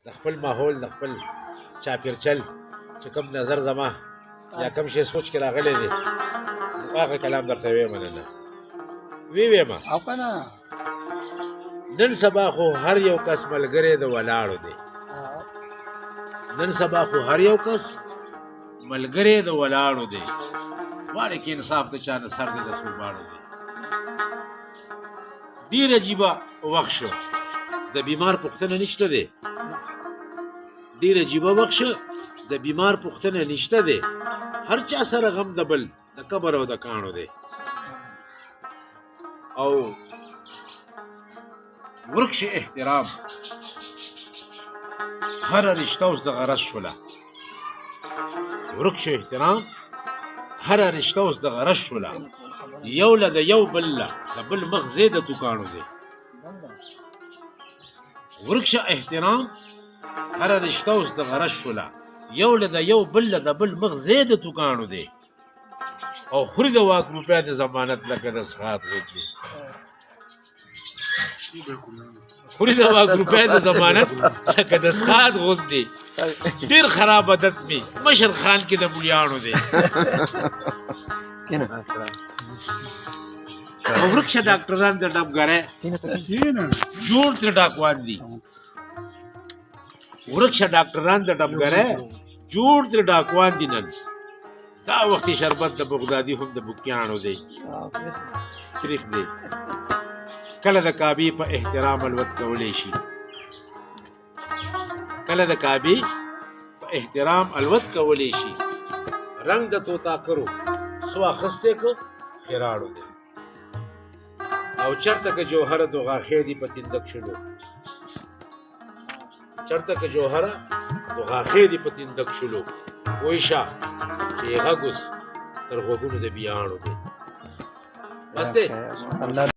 د خپل ماحول د خپل چاپیرچل چې کوم نظر زما یا کوم شی سوچ کې راغلی دی هغه کلام درته ویمه نه ویمه او کنه نن سبا خو هر یو کس ملګری د ولاړو دی نن سبا خو هر یو کس ملګری د ولاړو دی واړه کې انصاف ته چا نه سر دی د سوباړو دی ډېر عجیبه وخت شو د بیمار پوښتنه نشته دی ډېر عجیبه وخت شو د بیمار پوښتنه نشته دی هر چا سره غم د بل د قبر او د کاڼو دی او ورک شي احترام هر رشته اوس د غرض شوله ورک شي احترام هر رشته اوس د غرض شوله یو له د یو بل له د بل مخ زیده توکاڼو دی ورک شه احترام هر رشته اوس د غرض شوله یو له د یو بل له د بل مخ زیده توکاڼو دی او خوري د واک روپیا د ضمانت لکه د سخات غوندې خوري د واک روپیا د ضمانت لکه د سخات غوندې ډېر خراب عادت مې مشر خان کې د مولیانو دی او ورک شه ډاکټران د ډبګری جوړ ترې ډاکوان دي ورک شه ډاکټران د ډبګری جوړ ترې ډاکوان دي نن دا وختي شربت د بغدادي هم د بوکیانو دی تریخ دی کله د کعبې په احترام الوت کولی شي کله د کعبې په احترام الوت کولی شي رنگ د توتا کرو سو اخسته کو خیراړو دی او چرته که جوهره دو غاخې دی په تندک شلو چرته که جوهره دو غاخې دی په تندک شلو ویشا چې غږ اوس تر غوږونو د بیاڼو دی بس دی